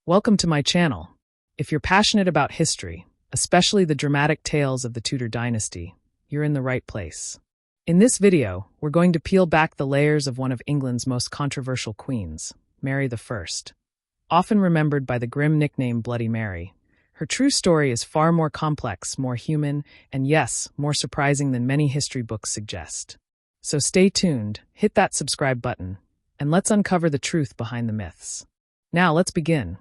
Welcome to my channel. If you're passionate about history, especially the dramatic tales of the Tudor dynasty, you're in the right place. In this video, we're going to peel back the layers of one of England's most controversial queens, Mary I. Often remembered by the grim nickname Bloody Mary, her true story is far more complex, more human, and yes, more surprising than many history books suggest. So stay tuned, hit that subscribe button, and let's uncover the truth behind the myths. Now let's begin.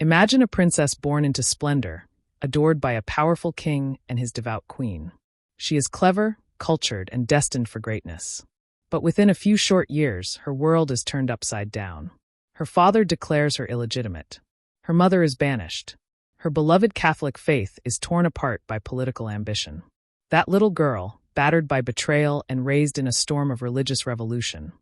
Imagine a princess born into splendor, adored by a powerful king and his devout queen. She is clever, cultured, and destined for greatness. But within a few short years, her world is turned upside down. Her father declares her illegitimate. Her mother is banished. Her beloved Catholic faith is torn apart by political ambition. That little girl, battered by betrayal and raised in a storm of religious revolution,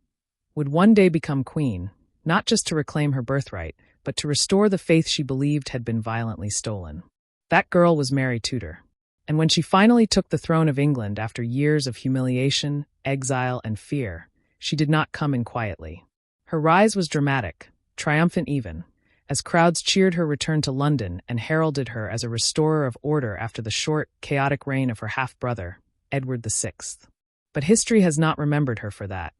would one day become queen, not just to reclaim her birthright, but to restore the faith she believed had been violently stolen. That girl was Mary Tudor. And when she finally took the throne of England after years of humiliation, exile, and fear, she did not come in quietly. Her rise was dramatic, triumphant even, as crowds cheered her return to London and heralded her as a restorer of order after the short, chaotic reign of her half-brother, Edward VI. But history has not remembered her for that.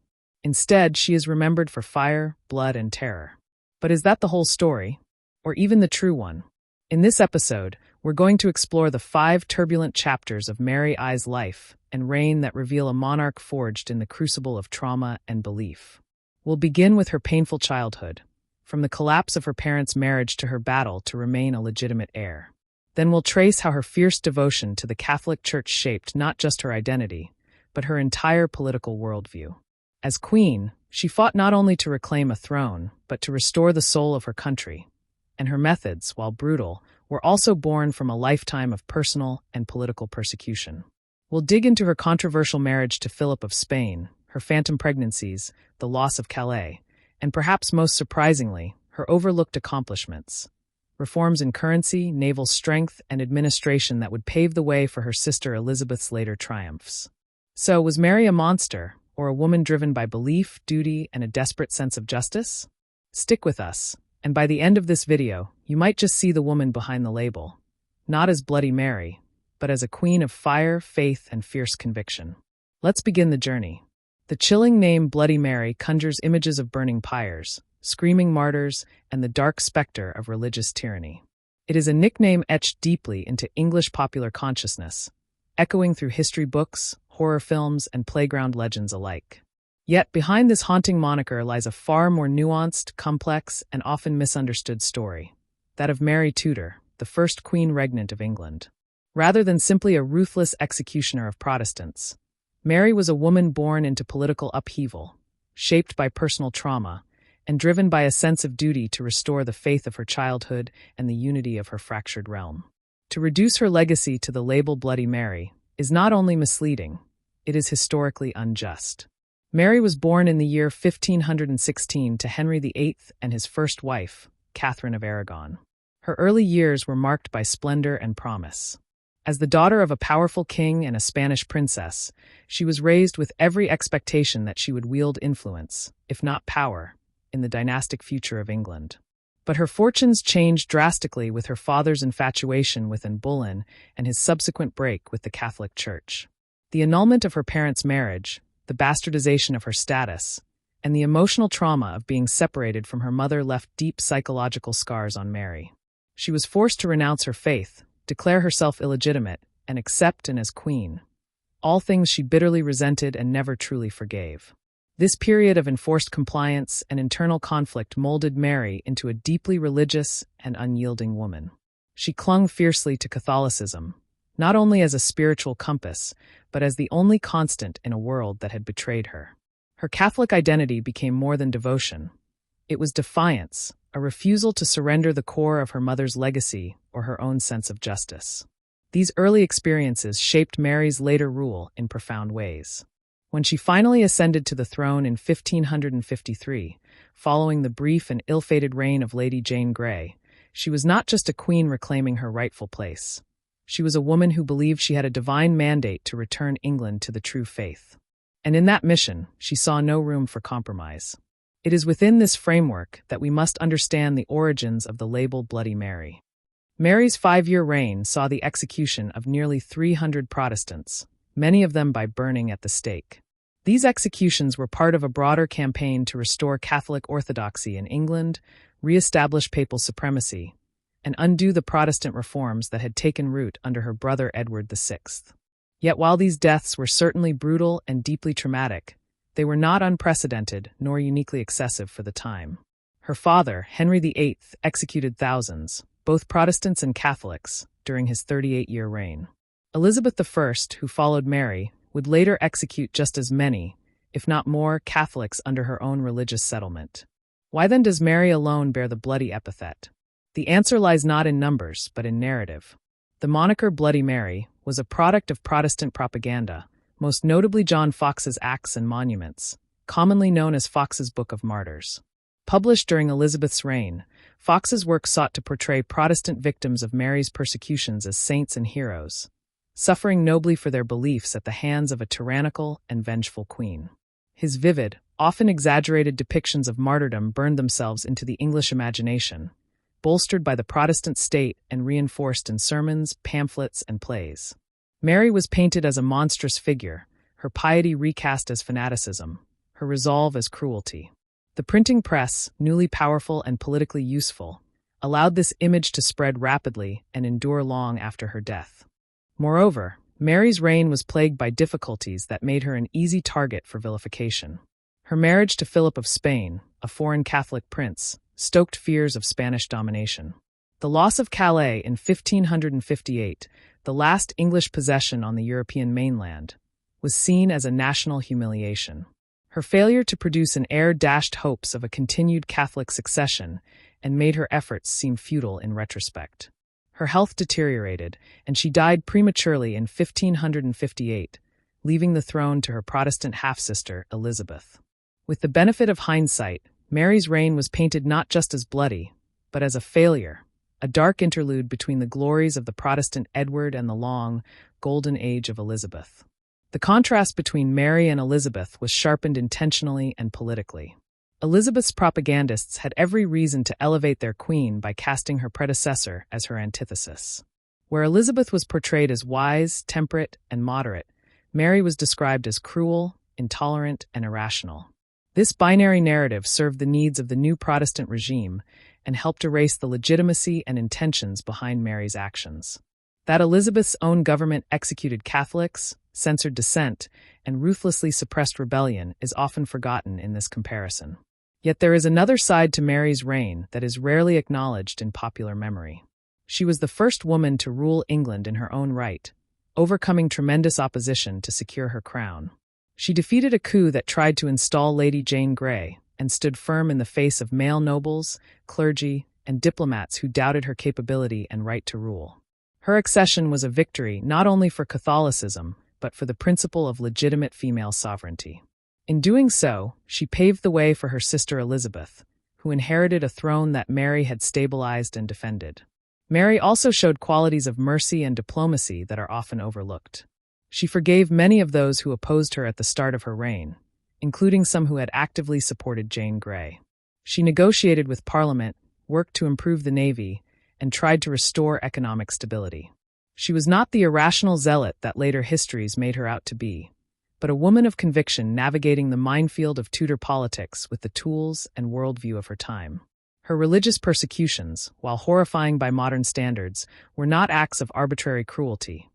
Instead, she is remembered for fire, blood, and terror. But is that the whole story? Or even the true one? In this episode, we're going to explore the 5 turbulent chapters of Mary I's life and reign that reveal a monarch forged in the crucible of trauma and belief. We'll begin with her painful childhood, from the collapse of her parents' marriage to her battle to remain a legitimate heir. Then we'll trace how her fierce devotion to the Catholic Church shaped not just her identity, but her entire political worldview. As queen, she fought not only to reclaim a throne, but to restore the soul of her country. And her methods, while brutal, were also born from a lifetime of personal and political persecution. We'll dig into her controversial marriage to Philip of Spain, her phantom pregnancies, the loss of Calais, and perhaps most surprisingly, her overlooked accomplishments. Reforms in currency, naval strength, and administration that would pave the way for her sister Elizabeth's later triumphs. So, was Mary a monster, or a woman driven by belief, duty, and a desperate sense of justice? Stick with us, and by the end of this video, you might just see the woman behind the label, not as Bloody Mary, but as a queen of fire, faith, and fierce conviction. Let's begin the journey. The chilling name Bloody Mary conjures images of burning pyres, screaming martyrs, and the dark specter of religious tyranny. It is a nickname etched deeply into English popular consciousness, echoing through history books, horror films, and playground legends alike. Yet behind this haunting moniker lies a far more nuanced, complex, and often misunderstood story, that of Mary Tudor, the first queen regnant of England. Rather than simply a ruthless executioner of Protestants, Mary was a woman born into political upheaval, shaped by personal trauma, and driven by a sense of duty to restore the faith of her childhood and the unity of her fractured realm. To reduce her legacy to the label Bloody Mary is not only misleading, it is historically unjust. Mary was born in the year 1516 to Henry VIII and his first wife, Catherine of Aragon. Her early years were marked by splendor and promise. As the daughter of a powerful king and a Spanish princess, she was raised with every expectation that she would wield influence, if not power, in the dynastic future of England. But her fortunes changed drastically with her father's infatuation with Anne Boleyn and his subsequent break with the Catholic Church. The annulment of her parents' marriage, the bastardization of her status, and the emotional trauma of being separated from her mother left deep psychological scars on Mary. She was forced to renounce her faith, declare herself illegitimate, and accept Anne as queen, all things she bitterly resented and never truly forgave. This period of enforced compliance and internal conflict molded Mary into a deeply religious and unyielding woman. She clung fiercely to Catholicism, not only as a spiritual compass, but as the only constant in a world that had betrayed her. Her Catholic identity became more than devotion. It was defiance, a refusal to surrender the core of her mother's legacy or her own sense of justice. These early experiences shaped Mary's later rule in profound ways. When she finally ascended to the throne in 1553, following the brief and ill-fated reign of Lady Jane Grey, she was not just a queen reclaiming her rightful place. She was a woman who believed she had a divine mandate to return England to the true faith. And in that mission, she saw no room for compromise. It is within this framework that we must understand the origins of the label Bloody Mary. Mary's 5-year reign saw the execution of nearly 300 Protestants, many of them by burning at the stake. These executions were part of a broader campaign to restore Catholic orthodoxy in England, re-establish papal supremacy, and undo the Protestant reforms that had taken root under her brother Edward VI. Yet while these deaths were certainly brutal and deeply traumatic, they were not unprecedented nor uniquely excessive for the time. Her father, Henry VIII, executed thousands, both Protestants and Catholics, during his 38-year reign. Elizabeth I, who followed Mary, would later execute just as many, if not more, Catholics under her own religious settlement. Why then does Mary alone bear the bloody epithet? The answer lies not in numbers, but in narrative. The moniker Bloody Mary was a product of Protestant propaganda, most notably John Fox's Acts and Monuments, commonly known as Fox's Book of Martyrs. Published during Elizabeth's reign, Fox's work sought to portray Protestant victims of Mary's persecutions as saints and heroes, suffering nobly for their beliefs at the hands of a tyrannical and vengeful queen. His vivid, often exaggerated depictions of martyrdom burned themselves into the English imagination, bolstered by the Protestant state and reinforced in sermons, pamphlets, and plays. Mary was painted as a monstrous figure, her piety recast as fanaticism, her resolve as cruelty. The printing press, newly powerful and politically useful, allowed this image to spread rapidly and endure long after her death. Moreover, Mary's reign was plagued by difficulties that made her an easy target for vilification. Her marriage to Philip of Spain, a foreign Catholic prince, stoked fears of Spanish domination. The loss of Calais in 1558, the last English possession on the European mainland, was seen as a national humiliation. Her failure to produce an heir dashed hopes of a continued Catholic succession and made her efforts seem futile in retrospect. Her health deteriorated, and she died prematurely in 1558, leaving the throne to her Protestant half-sister, Elizabeth. With the benefit of hindsight, Mary's reign was painted not just as bloody, but as a failure, a dark interlude between the glories of the Protestant Edward and the long, golden age of Elizabeth. The contrast between Mary and Elizabeth was sharpened intentionally and politically. Elizabeth's propagandists had every reason to elevate their queen by casting her predecessor as her antithesis. Where Elizabeth was portrayed as wise, temperate, and moderate, Mary was described as cruel, intolerant, and irrational. This binary narrative served the needs of the new Protestant regime and helped erase the legitimacy and intentions behind Mary's actions. That Elizabeth's own government executed Catholics, censored dissent, and ruthlessly suppressed rebellion is often forgotten in this comparison. Yet there is another side to Mary's reign that is rarely acknowledged in popular memory. She was the first woman to rule England in her own right, overcoming tremendous opposition to secure her crown. She defeated a coup that tried to install Lady Jane Grey and stood firm in the face of male nobles, clergy, and diplomats who doubted her capability and right to rule. Her accession was a victory not only for Catholicism, but for the principle of legitimate female sovereignty. In doing so, she paved the way for her sister Elizabeth, who inherited a throne that Mary had stabilized and defended. Mary also showed qualities of mercy and diplomacy that are often overlooked. She forgave many of those who opposed her at the start of her reign, including some who had actively supported Jane Grey. She negotiated with Parliament, worked to improve the Navy, and tried to restore economic stability. She was not the irrational zealot that later histories made her out to be, but a woman of conviction navigating the minefield of Tudor politics with the tools and worldview of her time. Her religious persecutions, while horrifying by modern standards, were not acts of arbitrary cruelty.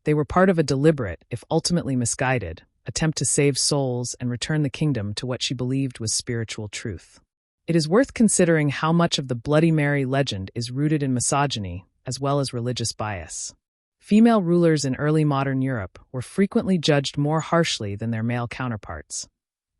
They were part of a deliberate, if ultimately misguided, attempt to save souls and return the kingdom to what she believed was spiritual truth. It is worth considering how much of the Bloody Mary legend is rooted in misogyny, as well as religious bias. Female rulers in early modern Europe were frequently judged more harshly than their male counterparts,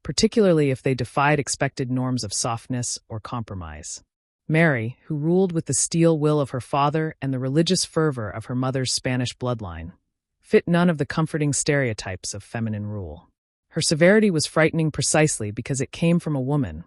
particularly if they defied expected norms of softness or compromise. Mary, who ruled with the steel will of her father and the religious fervor of her mother's Spanish bloodline, fit none of the comforting stereotypes of feminine rule. Her severity was frightening precisely because it came from a woman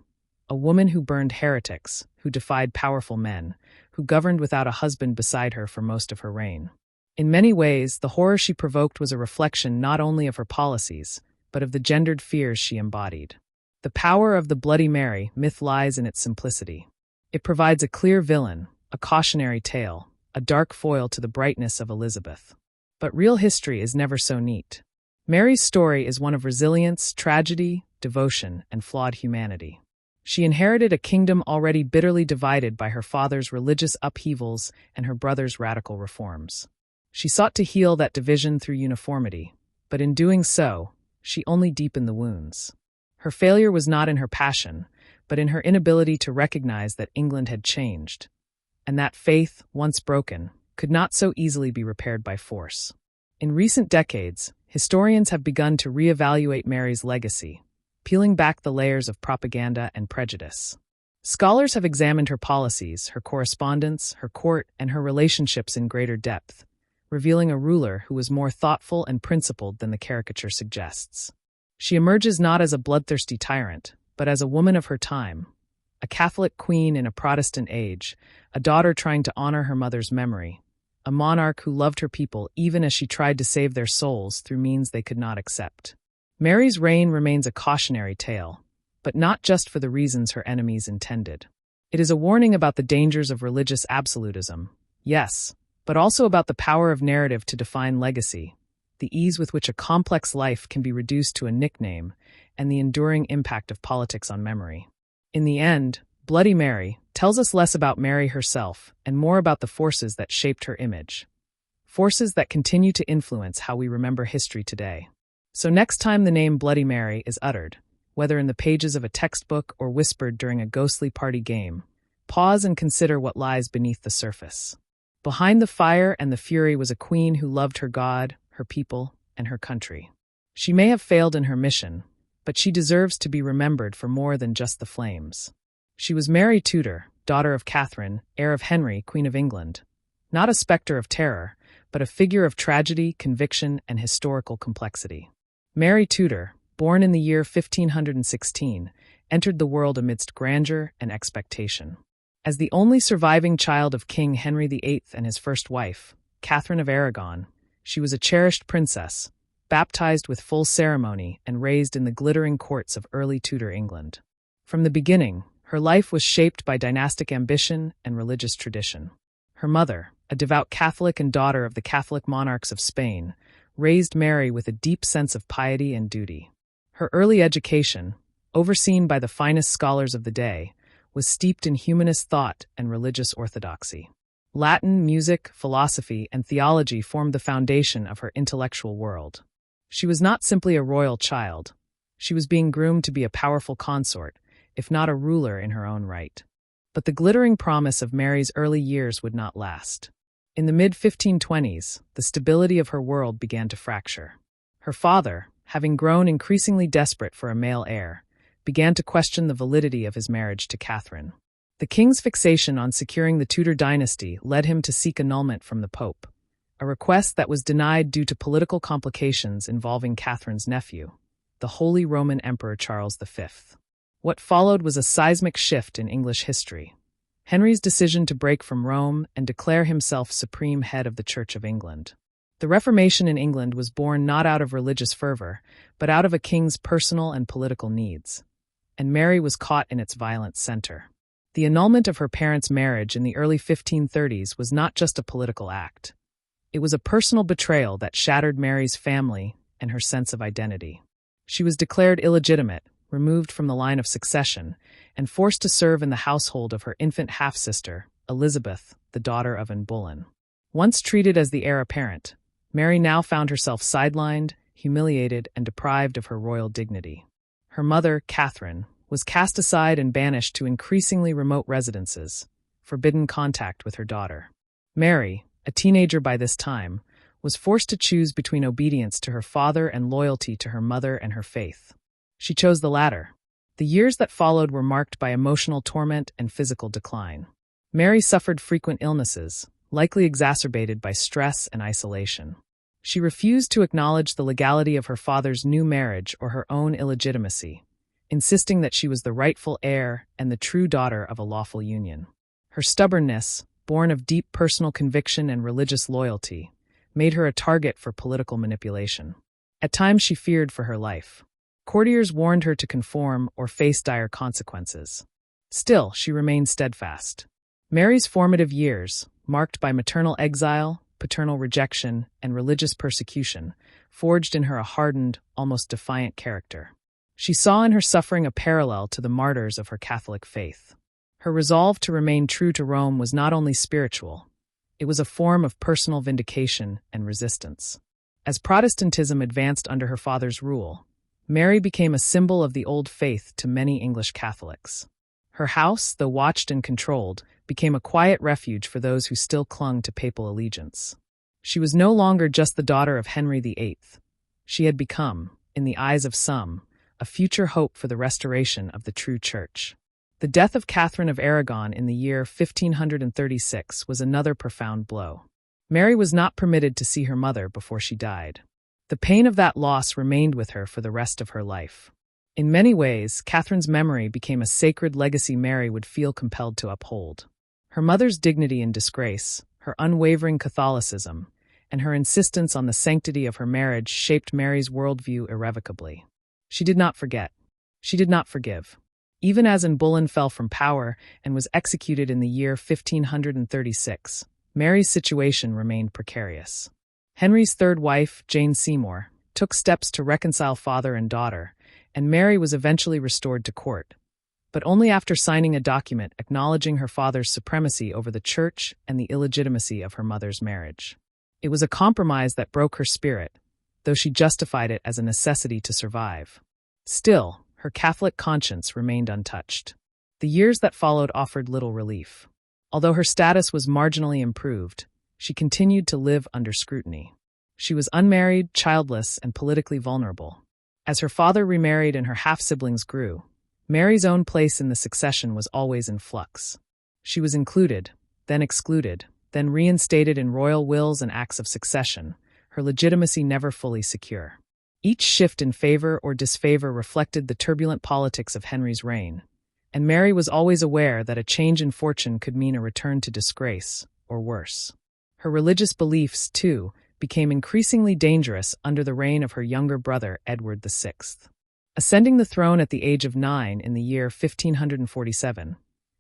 who burned heretics, who defied powerful men, who governed without a husband beside her for most of her reign. In many ways, the horror she provoked was a reflection not only of her policies, but of the gendered fears she embodied. The power of the Bloody Mary myth lies in its simplicity. It provides a clear villain, a cautionary tale, a dark foil to the brightness of Elizabeth. But real history is never so neat. Mary's story is one of resilience, tragedy, devotion, and flawed humanity. She inherited a kingdom already bitterly divided by her father's religious upheavals and her brother's radical reforms. She sought to heal that division through uniformity, but in doing so, she only deepened the wounds. Her failure was not in her passion, but in her inability to recognize that England had changed, and that faith, once broken, could not so easily be repaired by force. In recent decades, historians have begun to reevaluate Mary's legacy, peeling back the layers of propaganda and prejudice. Scholars have examined her policies, her correspondence, her court, and her relationships in greater depth, revealing a ruler who was more thoughtful and principled than the caricature suggests. She emerges not as a bloodthirsty tyrant, but as a woman of her time, a Catholic queen in a Protestant age, a daughter trying to honor her mother's memory, a monarch who loved her people even as she tried to save their souls through means they could not accept. Mary's reign remains a cautionary tale, but not just for the reasons her enemies intended. It is a warning about the dangers of religious absolutism, yes, but also about the power of narrative to define legacy, the ease with which a complex life can be reduced to a nickname, and the enduring impact of politics on memory. In the end, Bloody Mary tells us less about Mary herself and more about the forces that shaped her image. Forces that continue to influence how we remember history today. So next time the name Bloody Mary is uttered, whether in the pages of a textbook or whispered during a ghostly party game, pause and consider what lies beneath the surface. Behind the fire and the fury was a queen who loved her God, her people, and her country. She may have failed in her mission, but she deserves to be remembered for more than just the flames. She was Mary Tudor, daughter of Catherine, heir of Henry, Queen of England. Not a spectre of terror, but a figure of tragedy, conviction, and historical complexity. Mary Tudor, born in the year 1516, entered the world amidst grandeur and expectation. As the only surviving child of King Henry VIII and his first wife, Catherine of Aragon, she was a cherished princess, baptized with full ceremony and raised in the glittering courts of early Tudor England. From the beginning, her life was shaped by dynastic ambition and religious tradition. Her mother, a devout Catholic and daughter of the Catholic monarchs of Spain, raised Mary with a deep sense of piety and duty. Her early education, overseen by the finest scholars of the day, was steeped in humanist thought and religious orthodoxy. Latin, music, philosophy, and theology formed the foundation of her intellectual world. She was not simply a royal child. She was being groomed to be a powerful consort, if not a ruler in her own right. But the glittering promise of Mary's early years would not last. In the mid-1520s, the stability of her world began to fracture. Her father, having grown increasingly desperate for a male heir, began to question the validity of his marriage to Catherine. The king's fixation on securing the Tudor dynasty led him to seek annulment from the Pope, a request that was denied due to political complications involving Catherine's nephew, the Holy Roman Emperor Charles V. What followed was a seismic shift in English history. Henry's decision to break from Rome and declare himself supreme head of the Church of England. The Reformation in England was born not out of religious fervor, but out of a king's personal and political needs. And Mary was caught in its violent center. The annulment of her parents' marriage in the early 1530s was not just a political act. It was a personal betrayal that shattered Mary's family and her sense of identity. She was declared illegitimate, removed from the line of succession, and forced to serve in the household of her infant half-sister, Elizabeth, the daughter of Anne Boleyn. Once treated as the heir apparent, Mary now found herself sidelined, humiliated, and deprived of her royal dignity. Her mother, Catherine, was cast aside and banished to increasingly remote residences, forbidden contact with her daughter. Mary, a teenager by this time, was forced to choose between obedience to her father and loyalty to her mother and her faith. She chose the latter. The years that followed were marked by emotional torment and physical decline. Mary suffered frequent illnesses, likely exacerbated by stress and isolation. She refused to acknowledge the legality of her father's new marriage or her own illegitimacy, insisting that she was the rightful heir and the true daughter of a lawful union. Her stubbornness, born of deep personal conviction and religious loyalty, made her a target for political manipulation. At times she feared for her life. Courtiers warned her to conform or face dire consequences. Still, she remained steadfast. Mary's formative years, marked by maternal exile, paternal rejection, and religious persecution, forged in her a hardened, almost defiant character. She saw in her suffering a parallel to the martyrs of her Catholic faith. Her resolve to remain true to Rome was not only spiritual, it was a form of personal vindication and resistance. As Protestantism advanced under her father's rule, Mary became a symbol of the old faith to many English Catholics. Her house, though watched and controlled, became a quiet refuge for those who still clung to papal allegiance. She was no longer just the daughter of Henry VIII. She had become, in the eyes of some, a future hope for the restoration of the true Church. The death of Catherine of Aragon in the year 1536 was another profound blow. Mary was not permitted to see her mother before she died. The pain of that loss remained with her for the rest of her life. In many ways, Catherine's memory became a sacred legacy Mary would feel compelled to uphold. Her mother's dignity in disgrace, her unwavering Catholicism, and her insistence on the sanctity of her marriage shaped Mary's worldview irrevocably. She did not forget. She did not forgive. Even as Anne Boleyn fell from power and was executed in the year 1536, Mary's situation remained precarious. Henry's third wife, Jane Seymour, took steps to reconcile father and daughter, and Mary was eventually restored to court, but only after signing a document acknowledging her father's supremacy over the Church and the illegitimacy of her mother's marriage. It was a compromise that broke her spirit, though she justified it as a necessity to survive. Still, her Catholic conscience remained untouched. The years that followed offered little relief. Although her status was marginally improved, she continued to live under scrutiny. She was unmarried, childless, and politically vulnerable. As her father remarried and her half-siblings grew, Mary's own place in the succession was always in flux. She was included, then excluded, then reinstated in royal wills and acts of succession, her legitimacy never fully secure. Each shift in favor or disfavor reflected the turbulent politics of Henry's reign, and Mary was always aware that a change in fortune could mean a return to disgrace, or worse. Her religious beliefs, too, became increasingly dangerous under the reign of her younger brother, Edward VI. Ascending the throne at the age of 9 in the year 1547,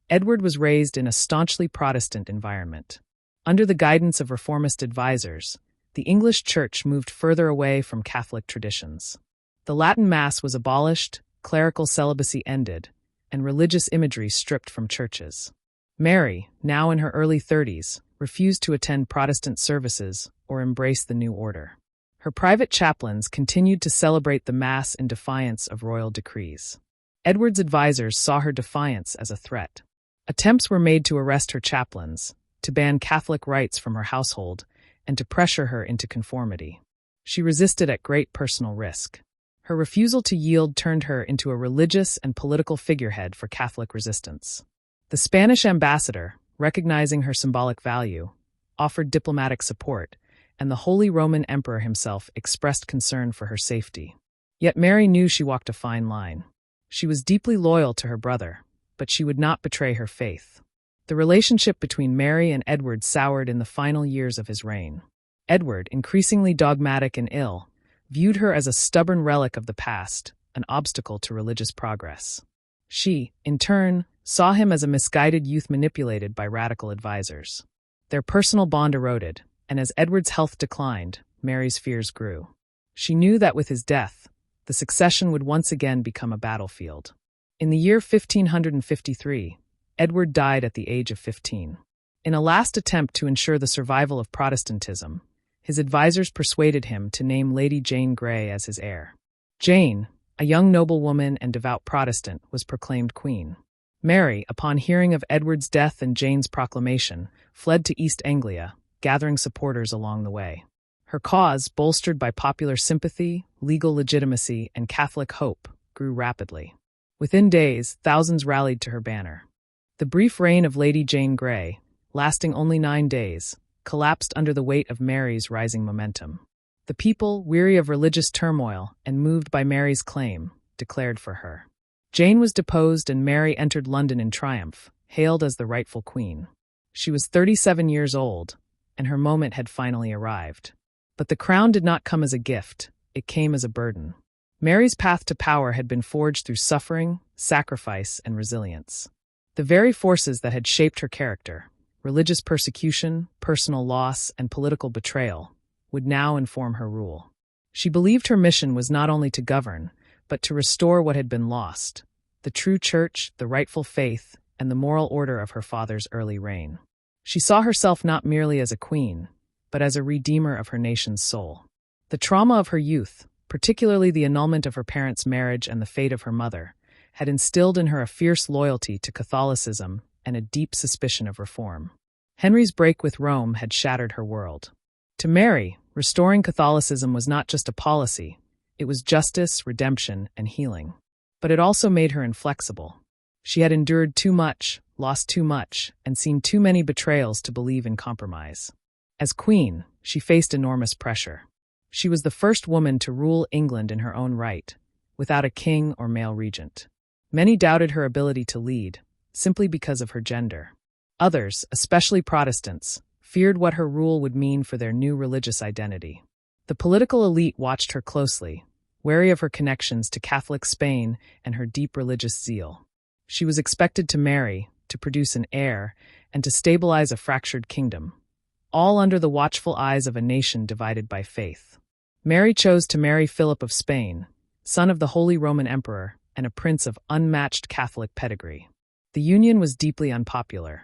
Edward was raised in a staunchly Protestant environment. Under the guidance of reformist advisors, the English Church moved further away from Catholic traditions. The Latin Mass was abolished, clerical celibacy ended, and religious imagery stripped from churches. Mary, now in her early 30s, refused to attend Protestant services or embrace the new order. Her private chaplains continued to celebrate the Mass in defiance of royal decrees. Edward's advisors saw her defiance as a threat. Attempts were made to arrest her chaplains, to ban Catholic rites from her household, and to pressure her into conformity. She resisted at great personal risk. Her refusal to yield turned her into a religious and political figurehead for Catholic resistance. The Spanish ambassador, recognizing her symbolic value, offered diplomatic support, and the Holy Roman Emperor himself expressed concern for her safety. Yet Mary knew she walked a fine line. She was deeply loyal to her brother, but she would not betray her faith. The relationship between Mary and Edward soured in the final years of his reign. Edward, increasingly dogmatic and ill, viewed her as a stubborn relic of the past, an obstacle to religious progress. She, in turn, saw him as a misguided youth manipulated by radical advisors. Their personal bond eroded, and as Edward's health declined, Mary's fears grew. She knew that with his death, the succession would once again become a battlefield. In the year 1553, Edward died at the age of 15. In a last attempt to ensure the survival of Protestantism, his advisors persuaded him to name Lady Jane Grey as his heir. Jane, a young noblewoman and devout Protestant, was proclaimed queen. Mary, upon hearing of Edward's death and Jane's proclamation, fled to East Anglia, gathering supporters along the way. Her cause, bolstered by popular sympathy, legal legitimacy, and Catholic hope, grew rapidly. Within days, thousands rallied to her banner. The brief reign of Lady Jane Grey, lasting only 9 days, collapsed under the weight of Mary's rising momentum. The people, weary of religious turmoil and moved by Mary's claim, declared for her. Jane was deposed and Mary entered London in triumph, hailed as the rightful queen. She was 37 years old, and her moment had finally arrived. But the crown did not come as a gift, it came as a burden. Mary's path to power had been forged through suffering, sacrifice, and resilience. The very forces that had shaped her character, religious persecution, personal loss, and political betrayal, would now inform her rule. She believed her mission was not only to govern, but to restore what had been lost: the true church, the rightful faith, and the moral order of her father's early reign. She saw herself not merely as a queen, but as a redeemer of her nation's soul. The trauma of her youth, particularly the annulment of her parents' marriage and the fate of her mother, had instilled in her a fierce loyalty to Catholicism and a deep suspicion of reform. Henry's break with Rome had shattered her world. To Mary, restoring Catholicism was not just a policy, it was justice, redemption, and healing. But it also made her inflexible. She had endured too much, lost too much, and seen too many betrayals to believe in compromise. As queen, she faced enormous pressure. She was the first woman to rule England in her own right, without a king or male regent. Many doubted her ability to lead, simply because of her gender. Others, especially Protestants, feared what her rule would mean for their new religious identity. The political elite watched her closely, wary of her connections to Catholic Spain and her deep religious zeal. She was expected to marry, to produce an heir, and to stabilize a fractured kingdom, all under the watchful eyes of a nation divided by faith. Mary chose to marry Philip of Spain, son of the Holy Roman Emperor and a prince of unmatched Catholic pedigree. The union was deeply unpopular.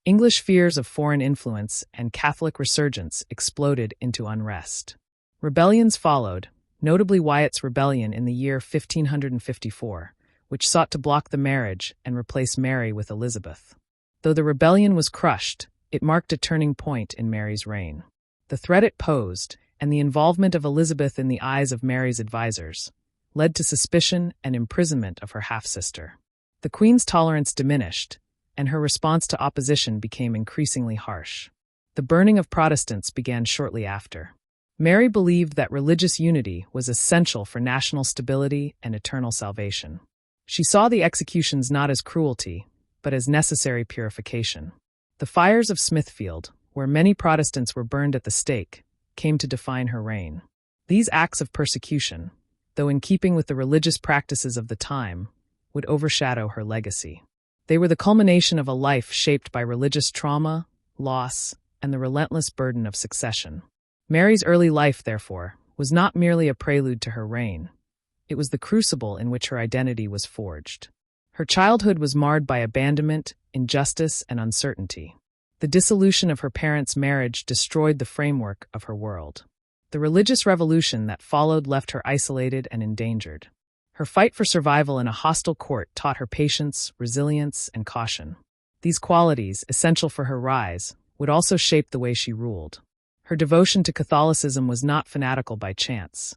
English fears of foreign influence and Catholic resurgence exploded into unrest. Rebellions followed, notably Wyatt's rebellion in the year 1554, which sought to block the marriage and replace Mary with Elizabeth. Though the rebellion was crushed, it marked a turning point in Mary's reign. The threat it posed, and the involvement of Elizabeth in the eyes of Mary's advisors, led to suspicion and imprisonment of her half-sister. The Queen's tolerance diminished, and her response to opposition became increasingly harsh. The burning of Protestants began shortly after. Mary believed that religious unity was essential for national stability and eternal salvation. She saw the executions not as cruelty, but as necessary purification. The fires of Smithfield, where many Protestants were burned at the stake, came to define her reign. These acts of persecution, though in keeping with the religious practices of the time, would overshadow her legacy. They were the culmination of a life shaped by religious trauma, loss, and the relentless burden of succession. Mary's early life, therefore, was not merely a prelude to her reign. It was the crucible in which her identity was forged. Her childhood was marred by abandonment, injustice, and uncertainty. The dissolution of her parents' marriage destroyed the framework of her world. The religious revolution that followed left her isolated and endangered. Her fight for survival in a hostile court taught her patience, resilience, and caution. These qualities, essential for her rise, would also shape the way she ruled. Her devotion to Catholicism was not fanatical by chance.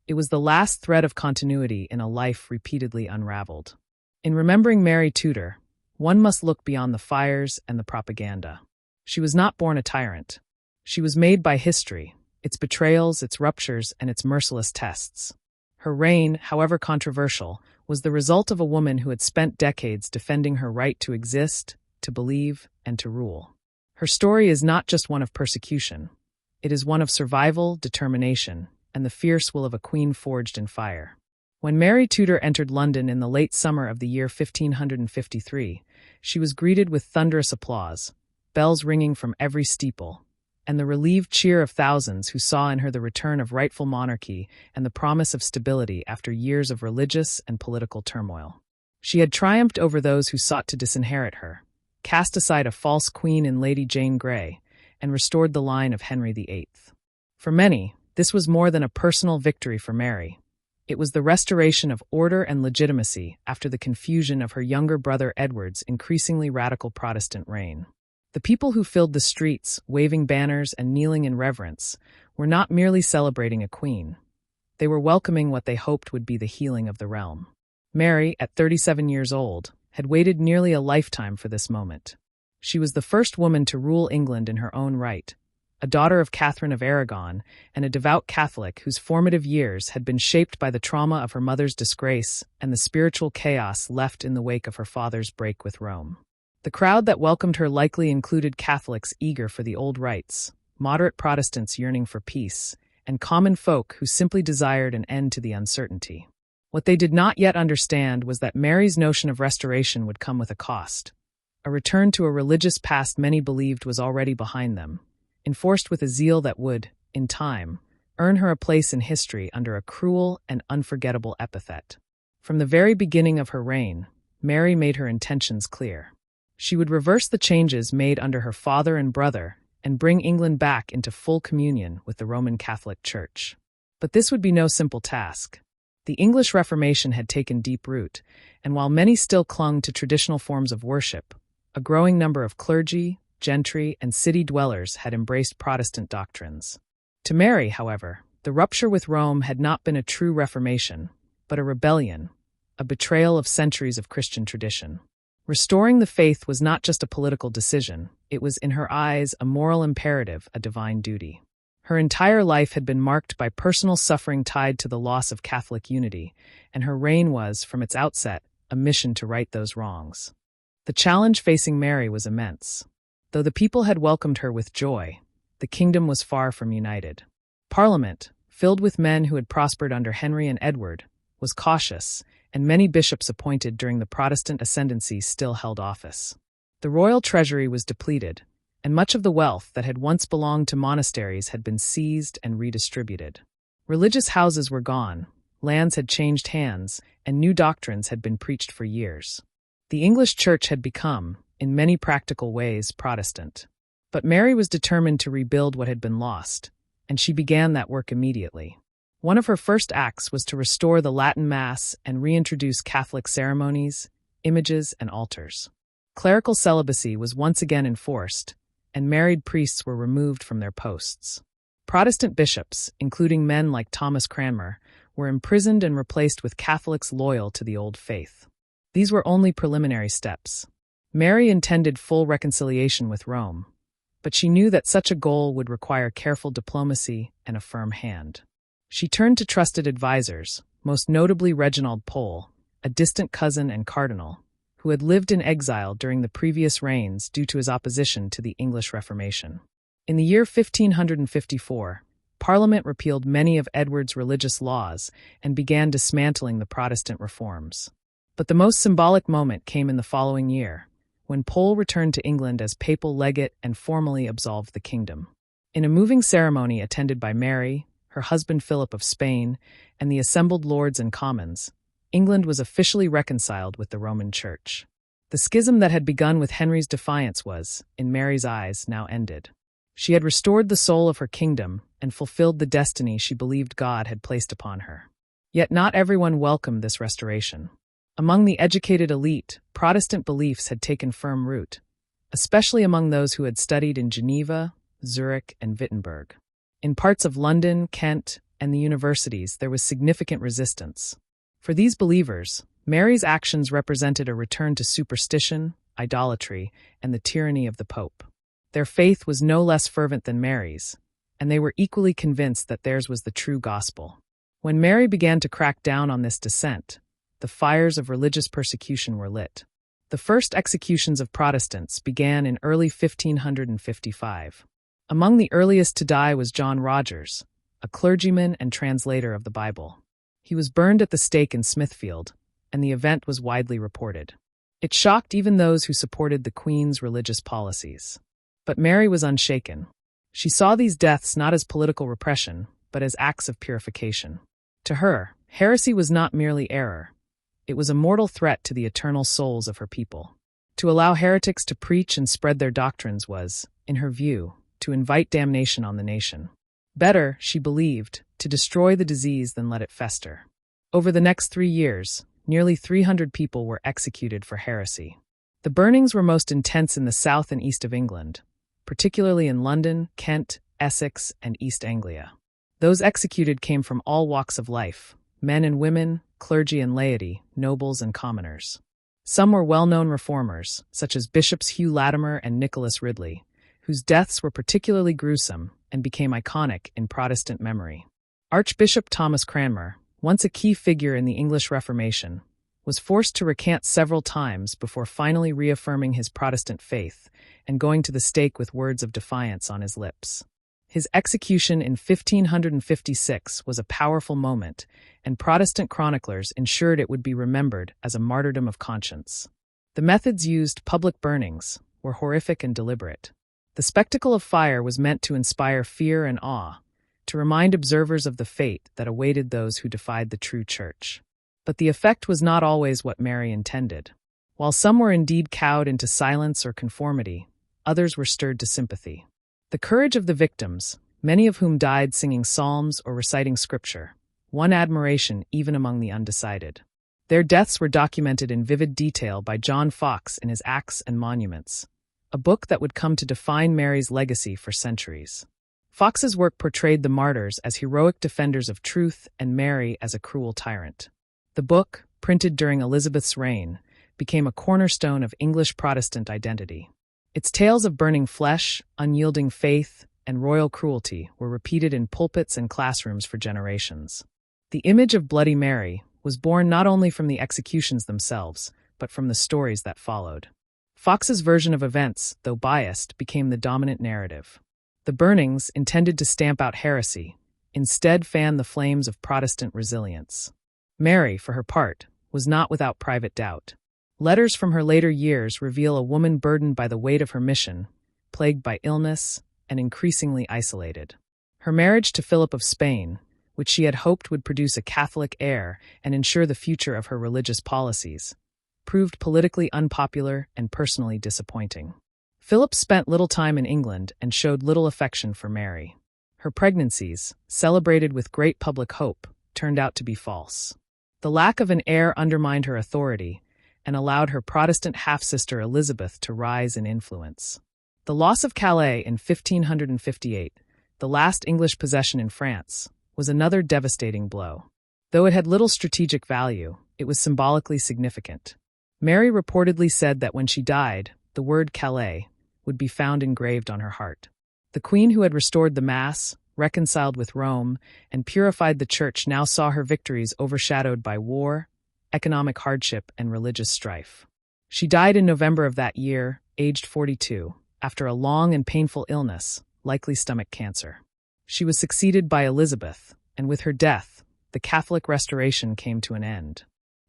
It was the last thread of continuity in a life repeatedly unraveled. In remembering Mary Tudor, one must look beyond the fires and the propaganda. She was not born a tyrant. She was made by history, its betrayals, its ruptures, and its merciless tests. Her reign, however controversial, was the result of a woman who had spent decades defending her right to exist, to believe, and to rule. Her story is not just one of persecution. It is one of survival, determination, and the fierce will of a queen forged in fire. When Mary Tudor entered London in the late summer of the year 1553, she was greeted with thunderous applause, bells ringing from every steeple, and the relieved cheer of thousands who saw in her the return of rightful monarchy and the promise of stability after years of religious and political turmoil. She had triumphed over those who sought to disinherit her, cast aside a false queen in Lady Jane Grey, and restored the line of Henry VIII. For many, this was more than a personal victory for Mary. It was the restoration of order and legitimacy after the confusion of her younger brother Edward's increasingly radical Protestant reign. The people who filled the streets, waving banners and kneeling in reverence, were not merely celebrating a queen. They were welcoming what they hoped would be the healing of the realm. Mary, at 37 years old, had waited nearly a lifetime for this moment. She was the first woman to rule England in her own right, a daughter of Catherine of Aragon and a devout Catholic whose formative years had been shaped by the trauma of her mother's disgrace and the spiritual chaos left in the wake of her father's break with Rome. The crowd that welcomed her likely included Catholics eager for the old rites, moderate Protestants yearning for peace, and common folk who simply desired an end to the uncertainty. What they did not yet understand was that Mary's notion of restoration would come with a cost. A return to a religious past many believed was already behind them, enforced with a zeal that would, in time, earn her a place in history under a cruel and unforgettable epithet. From the very beginning of her reign, Mary made her intentions clear. She would reverse the changes made under her father and brother and bring England back into full communion with the Roman Catholic Church. But this would be no simple task. The English Reformation had taken deep root, and while many still clung to traditional forms of worship, a growing number of clergy, gentry, and city dwellers had embraced Protestant doctrines. To Mary, however, the rupture with Rome had not been a true reformation, but a rebellion, a betrayal of centuries of Christian tradition. Restoring the faith was not just a political decision, it was, in her eyes, a moral imperative, a divine duty. Her entire life had been marked by personal suffering tied to the loss of Catholic unity, and her reign was, from its outset, a mission to right those wrongs. The challenge facing Mary was immense. Though the people had welcomed her with joy, the kingdom was far from united. Parliament, filled with men who had prospered under Henry and Edward, was cautious, and many bishops appointed during the Protestant ascendancy still held office. The royal treasury was depleted, and much of the wealth that had once belonged to monasteries had been seized and redistributed. Religious houses were gone, lands had changed hands, and new doctrines had been preached for years. The English Church had become, in many practical ways, Protestant. But Mary was determined to rebuild what had been lost, and she began that work immediately. One of her first acts was to restore the Latin Mass and reintroduce Catholic ceremonies, images, and altars. Clerical celibacy was once again enforced, and married priests were removed from their posts. Protestant bishops, including men like Thomas Cranmer, were imprisoned and replaced with Catholics loyal to the old faith. These were only preliminary steps. Mary intended full reconciliation with Rome, but she knew that such a goal would require careful diplomacy and a firm hand. She turned to trusted advisors, most notably Reginald Pole, a distant cousin and cardinal, who had lived in exile during the previous reigns due to his opposition to the English Reformation. In the year 1554, Parliament repealed many of Edward's religious laws and began dismantling the Protestant reforms. But the most symbolic moment came in the following year, when Pole returned to England as papal legate and formally absolved the kingdom. In a moving ceremony attended by Mary, her husband Philip of Spain, and the assembled lords and commons, England was officially reconciled with the Roman Church. The schism that had begun with Henry's defiance was, in Mary's eyes, now ended. She had restored the soul of her kingdom and fulfilled the destiny she believed God had placed upon her. Yet not everyone welcomed this restoration. Among the educated elite, Protestant beliefs had taken firm root, especially among those who had studied in Geneva, Zurich, and Wittenberg. In parts of London, Kent, and the universities, there was significant resistance. For these believers, Mary's actions represented a return to superstition, idolatry, and the tyranny of the Pope. Their faith was no less fervent than Mary's, and they were equally convinced that theirs was the true gospel. When Mary began to crack down on this dissent, the fires of religious persecution were lit. The first executions of Protestants began in early 1555. Among the earliest to die was John Rogers, a clergyman and translator of the Bible. He was burned at the stake in Smithfield, and the event was widely reported. It shocked even those who supported the Queen's religious policies. But Mary was unshaken. She saw these deaths not as political repression, but as acts of purification. To her, heresy was not merely error. It was a mortal threat to the eternal souls of her people. To allow heretics to preach and spread their doctrines was, in her view, to invite damnation on the nation. Better, she believed, to destroy the disease than let it fester. Over the next 3 years, nearly 300 people were executed for heresy. The burnings were most intense in the south and east of England, particularly in London, Kent, Essex, and East Anglia. Those executed came from all walks of life, men and women, clergy and laity, nobles and commoners. Some were well-known reformers, such as Bishops Hugh Latimer and Nicholas Ridley, whose deaths were particularly gruesome and became iconic in Protestant memory. Archbishop Thomas Cranmer, once a key figure in the English Reformation, was forced to recant several times before finally reaffirming his Protestant faith and going to the stake with words of defiance on his lips. His execution in 1556 was a powerful moment, and Protestant chroniclers ensured it would be remembered as a martyrdom of conscience. The methods used, public burnings, were horrific and deliberate. The spectacle of fire was meant to inspire fear and awe, to remind observers of the fate that awaited those who defied the true church. But the effect was not always what Mary intended. While some were indeed cowed into silence or conformity, others were stirred to sympathy. The courage of the victims, many of whom died singing psalms or reciting scripture, won admiration even among the undecided. Their deaths were documented in vivid detail by John Foxe in his Acts and Monuments, a book that would come to define Mary's legacy for centuries. Foxe's work portrayed the martyrs as heroic defenders of truth and Mary as a cruel tyrant. The book, printed during Elizabeth's reign, became a cornerstone of English Protestant identity. Its tales of burning flesh, unyielding faith, and royal cruelty were repeated in pulpits and classrooms for generations. The image of Bloody Mary was born not only from the executions themselves, but from the stories that followed. Foxe's version of events, though biased, became the dominant narrative. The burnings, intended to stamp out heresy, instead fanned the flames of Protestant resilience. Mary, for her part, was not without private doubt. Letters from her later years reveal a woman burdened by the weight of her mission, plagued by illness, and increasingly isolated. Her marriage to Philip of Spain, which she had hoped would produce a Catholic heir and ensure the future of her religious policies, proved politically unpopular and personally disappointing. Philip spent little time in England and showed little affection for Mary. Her pregnancies, celebrated with great public hope, turned out to be false. The lack of an heir undermined her authority and allowed her Protestant half-sister Elizabeth to rise in influence. The loss of Calais in 1558, the last English possession in France, was another devastating blow. Though it had little strategic value, it was symbolically significant. Mary reportedly said that when she died, the word Calais would be found engraved on her heart. The queen who had restored the Mass, reconciled with Rome, and purified the Church now saw her victories overshadowed by war, economic hardship, and religious strife. She died in November of that year, aged 42, after a long and painful illness, likely stomach cancer. She was succeeded by Elizabeth, and with her death, the Catholic Restoration came to an end.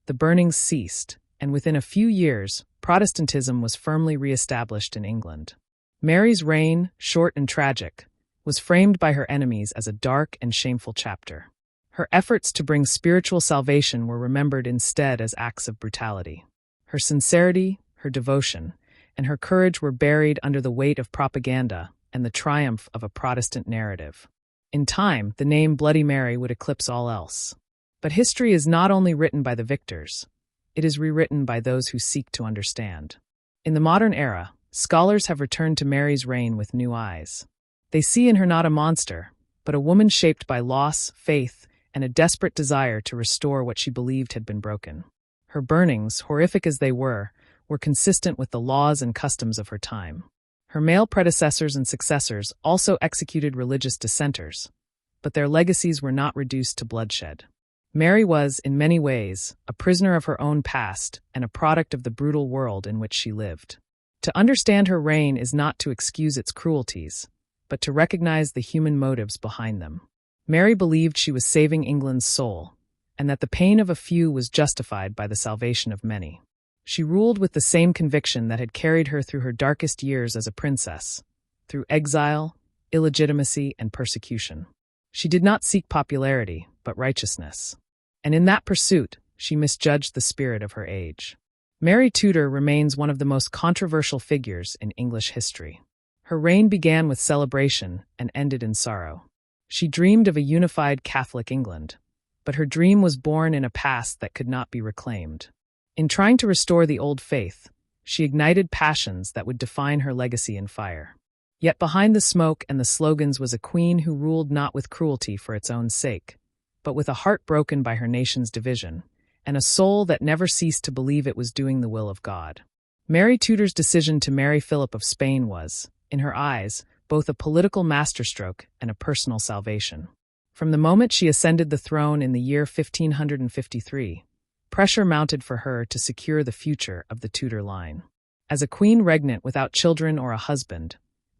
The burnings ceased, and within a few years, Protestantism was firmly re-established in England. Mary's reign, short and tragic, was framed by her enemies as a dark and shameful chapter. Her efforts to bring spiritual salvation were remembered instead as acts of brutality. Her sincerity, her devotion, and her courage were buried under the weight of propaganda and the triumph of a Protestant narrative. In time, the name Bloody Mary would eclipse all else. But history is not only written by the victors, it is rewritten by those who seek to understand. In the modern era, scholars have returned to Mary's reign with new eyes. They see in her not a monster, but a woman shaped by loss, faith, and a desperate desire to restore what she believed had been broken. Her burnings, horrific as they were consistent with the laws and customs of her time. Her male predecessors and successors also executed religious dissenters, but their legacies were not reduced to bloodshed. Mary was, in many ways, a prisoner of her own past and a product of the brutal world in which she lived. To understand her reign is not to excuse its cruelties, but to recognize the human motives behind them. Mary believed she was saving England's soul, and that the pain of a few was justified by the salvation of many. She ruled with the same conviction that had carried her through her darkest years as a princess, through exile, illegitimacy, and persecution. She did not seek popularity, but righteousness. And in that pursuit, she misjudged the spirit of her age. Mary Tudor remains one of the most controversial figures in English history. Her reign began with celebration and ended in sorrow. She dreamed of a unified Catholic England, but her dream was born in a past that could not be reclaimed. In trying to restore the old faith, she ignited passions that would define her legacy in fire. Yet behind the smoke and the slogans was a queen who ruled not with cruelty for its own sake, but with a heart broken by her nation's division, and a soul that never ceased to believe it was doing the will of God. Mary Tudor's decision to marry Philip of Spain was, in her eyes, both a political masterstroke and a personal salvation. From the moment she ascended the throne in the year 1553, pressure mounted for her to secure the future of the Tudor line. As a queen regnant without children or a husband,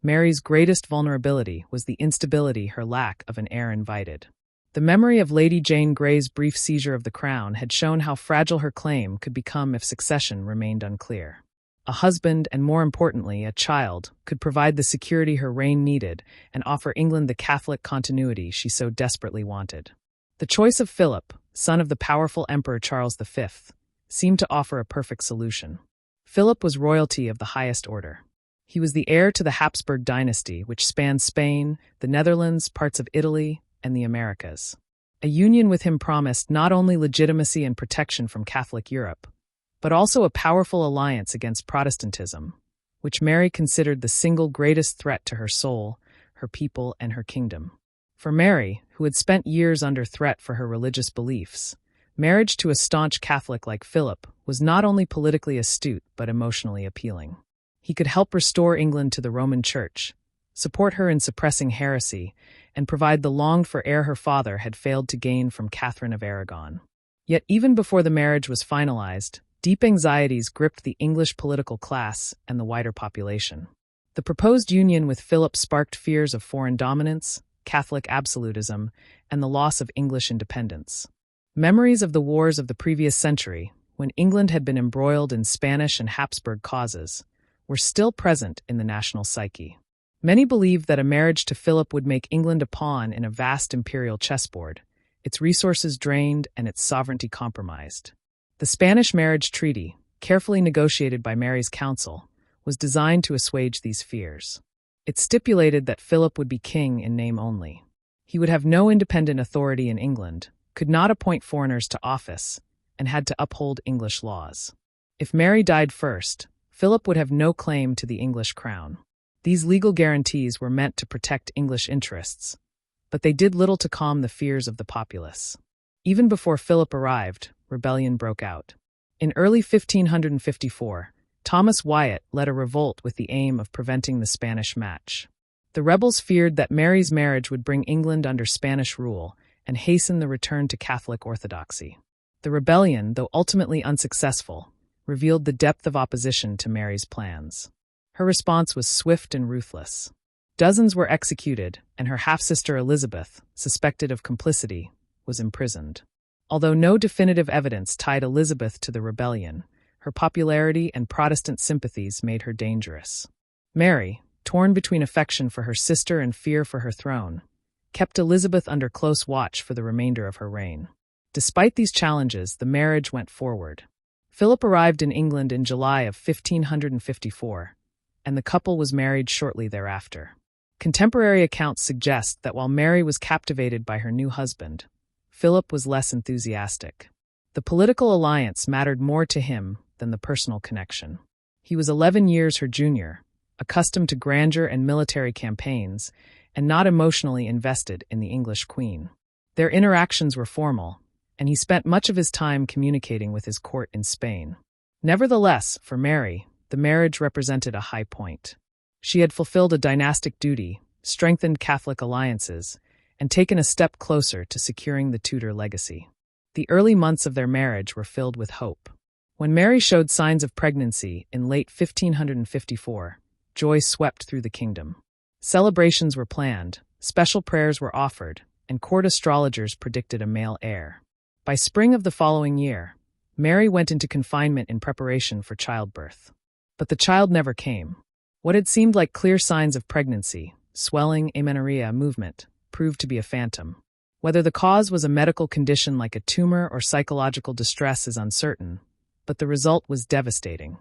Mary's greatest vulnerability was the instability her lack of an heir invited. The memory of Lady Jane Grey's brief seizure of the crown had shown how fragile her claim could become if succession remained unclear. A husband, and more importantly, a child, could provide the security her reign needed and offer England the Catholic continuity she so desperately wanted. The choice of Philip, son of the powerful Emperor Charles V, seemed to offer a perfect solution. Philip was royalty of the highest order. He was the heir to the Habsburg dynasty, which spanned Spain, the Netherlands, parts of Italy, and the Americas. A union with him promised not only legitimacy and protection from Catholic Europe, but also a powerful alliance against Protestantism, which Mary considered the single greatest threat to her soul, her people, and her kingdom. For Mary, who had spent years under threat for her religious beliefs, marriage to a staunch Catholic like Philip was not only politically astute but emotionally appealing. He could help restore England to the Roman Church, support her in suppressing heresy, and provide the longed-for heir her father had failed to gain from Catherine of Aragon. Yet even before the marriage was finalized, deep anxieties gripped the English political class and the wider population. The proposed union with Philip sparked fears of foreign dominance, Catholic absolutism, and the loss of English independence. Memories of the wars of the previous century, when England had been embroiled in Spanish and Habsburg causes, were still present in the national psyche. Many believed that a marriage to Philip would make England a pawn in a vast imperial chessboard, its resources drained and its sovereignty compromised. The Spanish marriage treaty, carefully negotiated by Mary's council, was designed to assuage these fears. It stipulated that Philip would be king in name only. He would have no independent authority in England, could not appoint foreigners to office, and had to uphold English laws. If Mary died first, Philip would have no claim to the English crown. These legal guarantees were meant to protect English interests, but they did little to calm the fears of the populace. Even before Philip arrived, rebellion broke out. In early 1554, Thomas Wyatt led a revolt with the aim of preventing the Spanish match. The rebels feared that Mary's marriage would bring England under Spanish rule and hasten the return to Catholic orthodoxy. The rebellion, though ultimately unsuccessful, revealed the depth of opposition to Mary's plans. Her response was swift and ruthless. Dozens were executed, and her half-sister Elizabeth, suspected of complicity, was imprisoned. Although no definitive evidence tied Elizabeth to the rebellion, her popularity and Protestant sympathies made her dangerous. Mary, torn between affection for her sister and fear for her throne, kept Elizabeth under close watch for the remainder of her reign. Despite these challenges, the marriage went forward. Philip arrived in England in July of 1554, and the couple was married shortly thereafter. Contemporary accounts suggest that while Mary was captivated by her new husband, Philip was less enthusiastic. The political alliance mattered more to him than the personal connection. He was 11 years her junior, accustomed to grandeur and military campaigns, and not emotionally invested in the English queen. Their interactions were formal, and he spent much of his time communicating with his court in Spain. Nevertheless, for Mary, the marriage represented a high point. She had fulfilled a dynastic duty, strengthened Catholic alliances, and taken a step closer to securing the Tudor legacy. The early months of their marriage were filled with hope. When Mary showed signs of pregnancy in late 1554, joy swept through the kingdom. Celebrations were planned, special prayers were offered, and court astrologers predicted a male heir. By spring of the following year, Mary went into confinement in preparation for childbirth. But the child never came. What had seemed like clear signs of pregnancy, swelling, amenorrhea movement, proved to be a phantom. Whether the cause was a medical condition like a tumor or psychological distress is uncertain, but the result was devastating.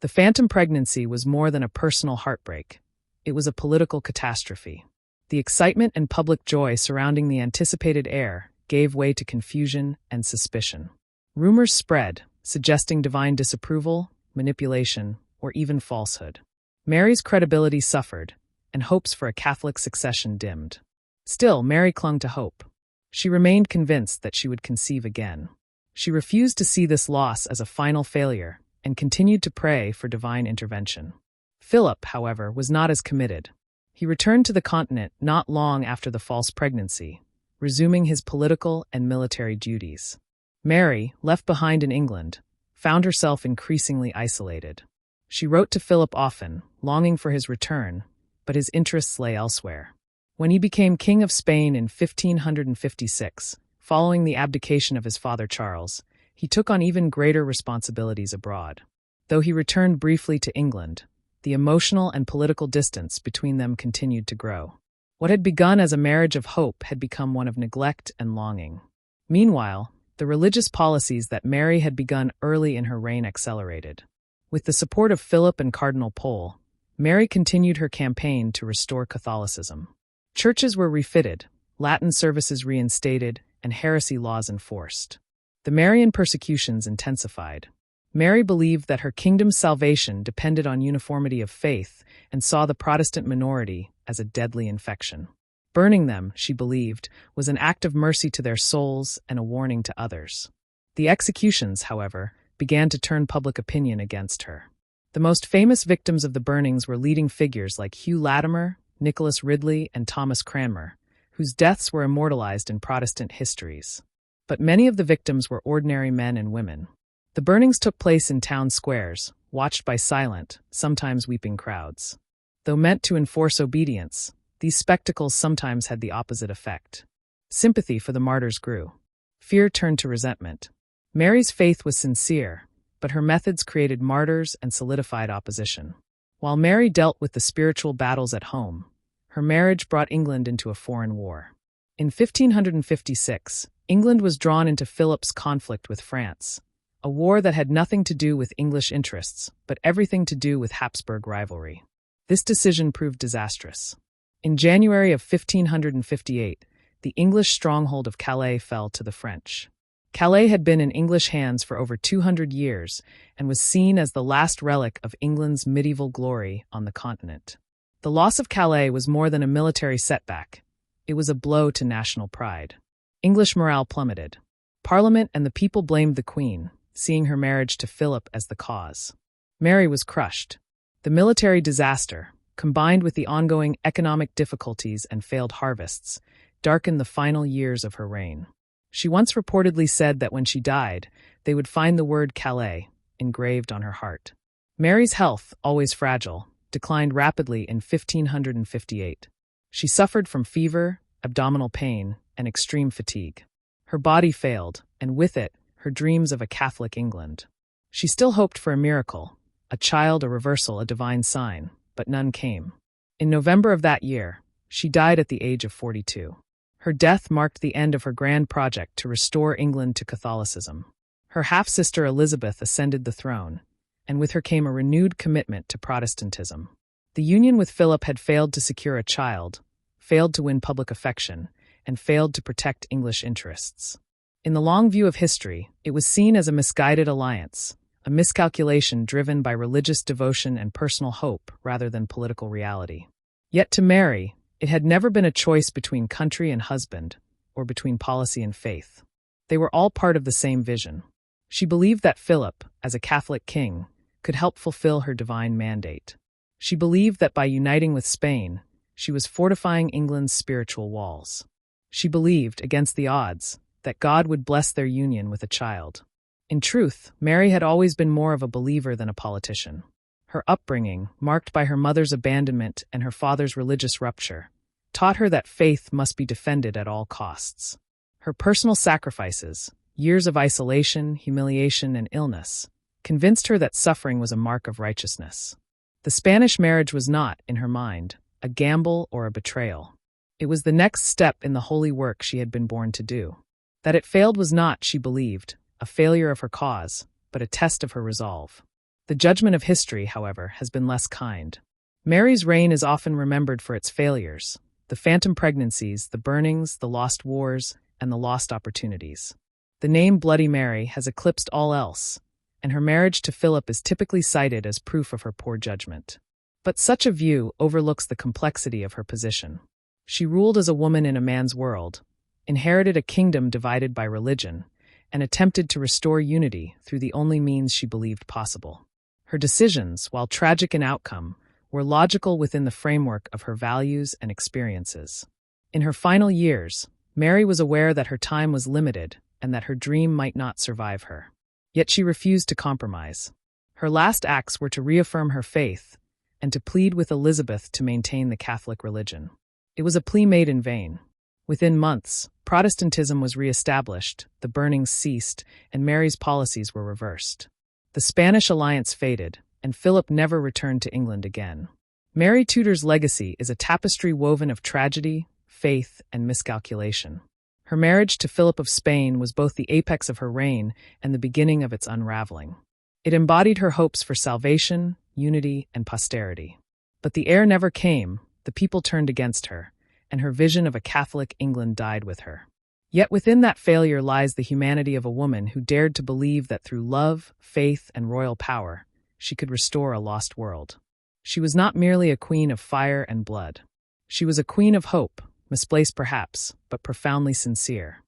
The phantom pregnancy was more than a personal heartbreak. It was a political catastrophe. The excitement and public joy surrounding the anticipated heir gave way to confusion and suspicion. Rumors spread, suggesting divine disapproval, manipulation, or even falsehood. Mary's credibility suffered, and hopes for a Catholic succession dimmed. Still, Mary clung to hope. She remained convinced that she would conceive again. She refused to see this loss as a final failure and continued to pray for divine intervention. Philip, however, was not as committed. He returned to the continent not long after the false pregnancy, resuming his political and military duties. Mary, left behind in England, found herself increasingly isolated. She wrote to Philip often, longing for his return, but his interests lay elsewhere. When he became King of Spain in 1556, following the abdication of his father Charles, he took on even greater responsibilities abroad. Though he returned briefly to England, the emotional and political distance between them continued to grow. What had begun as a marriage of hope had become one of neglect and longing. Meanwhile, the religious policies that Mary had begun early in her reign accelerated. With the support of Philip and Cardinal Pole, Mary continued her campaign to restore Catholicism. Churches were refitted, Latin services reinstated, and heresy laws enforced. The Marian persecutions intensified. Mary believed that her kingdom's salvation depended on uniformity of faith and saw the Protestant minority as a deadly infection. Burning them, she believed, was an act of mercy to their souls and a warning to others. The executions, however, began to turn public opinion against her. The most famous victims of the burnings were leading figures like Hugh Latimer, Nicholas Ridley, and Thomas Cranmer, whose deaths were immortalized in Protestant histories. But many of the victims were ordinary men and women. The burnings took place in town squares, watched by silent, sometimes weeping crowds. Though meant to enforce obedience, these spectacles sometimes had the opposite effect. Sympathy for the martyrs grew. Fear turned to resentment. Mary's faith was sincere, but her methods created martyrs and solidified opposition. While Mary dealt with the spiritual battles at home, her marriage brought England into a foreign war. In 1556, England was drawn into Philip's conflict with France, a war that had nothing to do with English interests, but everything to do with Habsburg rivalry. This decision proved disastrous. In January of 1558, the English stronghold of Calais fell to the French. Calais had been in English hands for over 200 years and was seen as the last relic of England's medieval glory on the continent. The loss of Calais was more than a military setback. It was a blow to national pride. English morale plummeted. Parliament and the people blamed the Queen, seeing her marriage to Philip as the cause. Mary was crushed. The military disaster, combined with the ongoing economic difficulties and failed harvests, darkened the final years of her reign. She once reportedly said that when she died, they would find the word Calais engraved on her heart. Mary's health, always fragile, declined rapidly in 1558. She suffered from fever, abdominal pain, and extreme fatigue. Her body failed, and with it, her dreams of a Catholic England. She still hoped for a miracle, a child, a reversal, a divine sign, but none came. In November of that year, she died at the age of 42. Her death marked the end of her grand project to restore England to Catholicism. Her half-sister Elizabeth ascended the throne, and with her came a renewed commitment to Protestantism. The union with Philip had failed to secure a child, failed to win public affection, and failed to protect English interests. In the long view of history, it was seen as a misguided alliance, a miscalculation driven by religious devotion and personal hope rather than political reality. Yet to Mary, it had never been a choice between country and husband, or between policy and faith. They were all part of the same vision. She believed that Philip, as a Catholic king, could help fulfill her divine mandate. She believed that by uniting with Spain, she was fortifying England's spiritual walls. She believed, against the odds, that God would bless their union with a child. In truth, Mary had always been more of a believer than a politician. Her upbringing, marked by her mother's abandonment and her father's religious rupture, taught her that faith must be defended at all costs. Her personal sacrifices, years of isolation, humiliation, and illness, convinced her that suffering was a mark of righteousness. The Spanish marriage was not, in her mind, a gamble or a betrayal. It was the next step in the holy work she had been born to do. That it failed was not, she believed, a failure of her cause, but a test of her resolve. The judgment of history, however, has been less kind. Mary's reign is often remembered for its failures: the phantom pregnancies, the burnings, the lost wars, and the lost opportunities. The name Bloody Mary has eclipsed all else, and her marriage to Philip is typically cited as proof of her poor judgment. But such a view overlooks the complexity of her position. She ruled as a woman in a man's world, inherited a kingdom divided by religion, and attempted to restore unity through the only means she believed possible. Her decisions, while tragic in outcome, were logical within the framework of her values and experiences. In her final years, Mary was aware that her time was limited and that her dream might not survive her. Yet she refused to compromise. Her last acts were to reaffirm her faith and to plead with Elizabeth to maintain the Catholic religion. It was a plea made in vain. Within months, Protestantism was re-established, the burnings ceased, and Mary's policies were reversed. The Spanish alliance faded, and Philip never returned to England again. Mary Tudor's legacy is a tapestry woven of tragedy, faith, and miscalculation. Her marriage to Philip of Spain was both the apex of her reign and the beginning of its unraveling. It embodied her hopes for salvation, unity, and posterity. But the heir never came, the people turned against her, and her vision of a Catholic England died with her. Yet within that failure lies the humanity of a woman who dared to believe that through love, faith, and royal power, she could restore a lost world. She was not merely a queen of fire and blood. She was a queen of hope, misplaced perhaps, but profoundly sincere.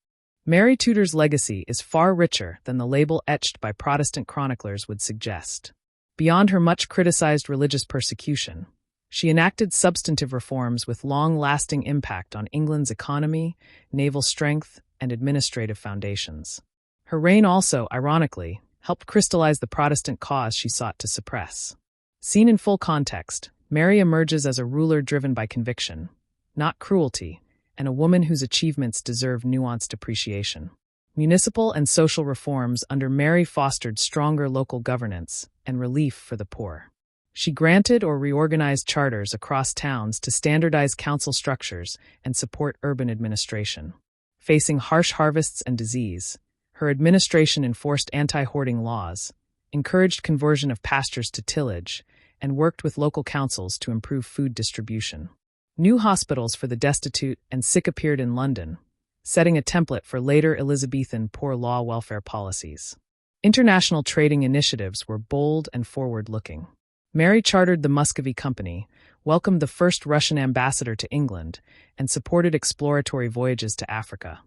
Mary Tudor's legacy is far richer than the label etched by Protestant chroniclers would suggest. Beyond her much criticized religious persecution, she enacted substantive reforms with long-lasting impact on England's economy, naval strength, and administrative foundations. Her reign also, ironically, helped crystallize the Protestant cause she sought to suppress. Seen in full context, Mary emerges as a ruler driven by conviction, not cruelty, and a woman whose achievements deserve nuanced appreciation. Municipal and social reforms under Mary fostered stronger local governance and relief for the poor. She granted or reorganized charters across towns to standardize council structures and support urban administration. Facing harsh harvests and disease, her administration enforced anti-hoarding laws, encouraged conversion of pastures to tillage, and worked with local councils to improve food distribution. New hospitals for the destitute and sick appeared in London, setting a template for later Elizabethan poor law welfare policies. International trading initiatives were bold and forward-looking. Mary chartered the Muscovy Company, welcomed the first Russian ambassador to England, and supported exploratory voyages to Africa.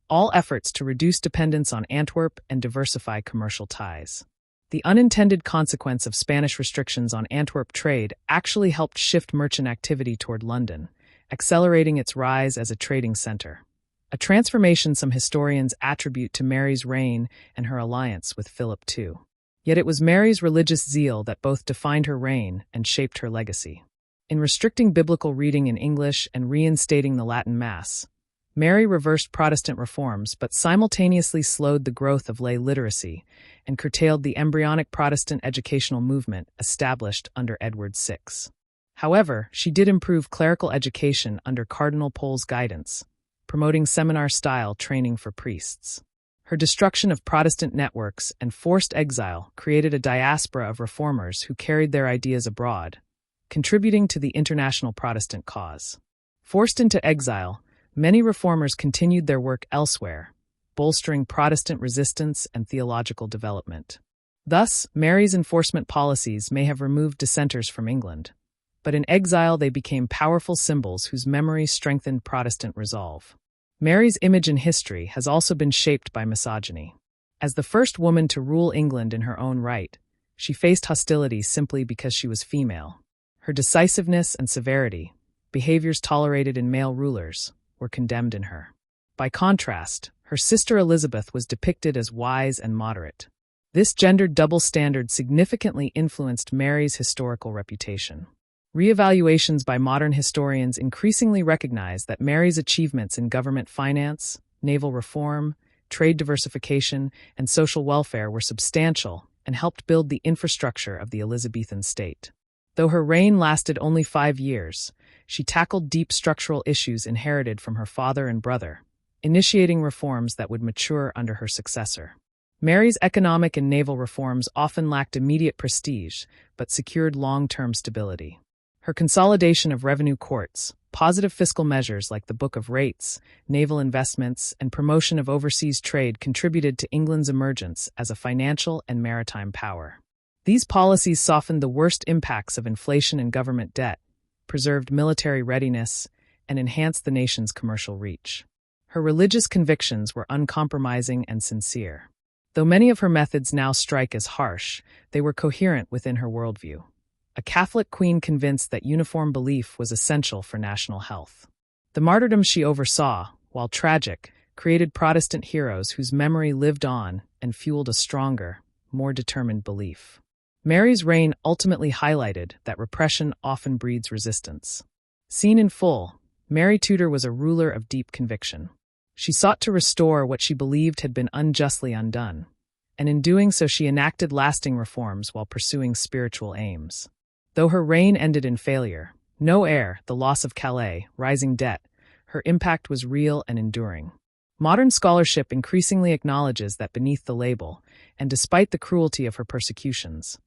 All efforts to reduce dependence on Antwerp and diversify commercial ties. The unintended consequence of Spanish restrictions on Antwerp trade actually helped shift merchant activity toward London, accelerating its rise as a trading center. A transformation some historians attribute to Mary's reign and her alliance with Philip II. Yet it was Mary's religious zeal that both defined her reign and shaped her legacy. In restricting biblical reading in English and reinstating the Latin Mass, Mary reversed Protestant reforms but simultaneously slowed the growth of lay literacy and curtailed the embryonic Protestant educational movement established under Edward VI. However, she did improve clerical education under Cardinal Pole's guidance, promoting seminar-style training for priests. Her destruction of Protestant networks and forced exile created a diaspora of reformers who carried their ideas abroad, contributing to the international Protestant cause. Forced into exile, many reformers continued their work elsewhere, bolstering Protestant resistance and theological development. Thus, Mary's enforcement policies may have removed dissenters from England, but in exile they became powerful symbols whose memory strengthened Protestant resolve. Mary's image in history has also been shaped by misogyny. As the first woman to rule England in her own right, she faced hostility simply because she was female. Her decisiveness and severity, behaviors tolerated in male rulers, were condemned in her. By contrast, her sister Elizabeth was depicted as wise and moderate. This gendered double standard significantly influenced Mary's historical reputation. Reevaluations by modern historians increasingly recognize that Mary's achievements in government finance, naval reform, trade diversification, and social welfare were substantial and helped build the infrastructure of the Elizabethan state. Though her reign lasted only 5 years, she tackled deep structural issues inherited from her father and brother, initiating reforms that would mature under her successor. Mary's economic and naval reforms often lacked immediate prestige, but secured long-term stability. Her consolidation of revenue courts, positive fiscal measures like the Book of Rates, naval investments, and promotion of overseas trade contributed to England's emergence as a financial and maritime power. These policies softened the worst impacts of inflation and government debt, preserved military readiness, and enhanced the nation's commercial reach. Her religious convictions were uncompromising and sincere. Though many of her methods now strike as harsh, they were coherent within her worldview. A Catholic queen convinced that uniform belief was essential for national health. The martyrdom she oversaw, while tragic, created Protestant heroes whose memory lived on and fueled a stronger, more determined belief. Mary's reign ultimately highlighted that repression often breeds resistance. Seen in full, Mary Tudor was a ruler of deep conviction. She sought to restore what she believed had been unjustly undone, and in doing so she enacted lasting reforms while pursuing spiritual aims. Though her reign ended in failure, no heir, the loss of Calais, rising debt, her impact was real and enduring. Modern scholarship increasingly acknowledges that beneath the label, and despite the cruelty of her persecutions,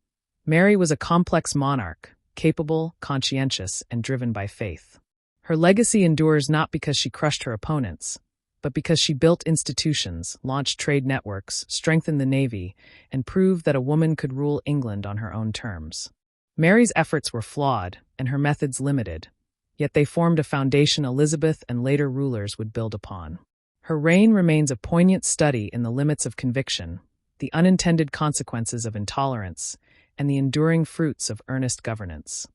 Mary was a complex monarch, capable, conscientious, and driven by faith. Her legacy endures not because she crushed her opponents, but because she built institutions, launched trade networks, strengthened the navy, and proved that a woman could rule England on her own terms. Mary's efforts were flawed, and her methods limited, yet they formed a foundation Elizabeth and later rulers would build upon. Her reign remains a poignant study in the limits of conviction, the unintended consequences of intolerance, and the enduring fruits of earnest governance.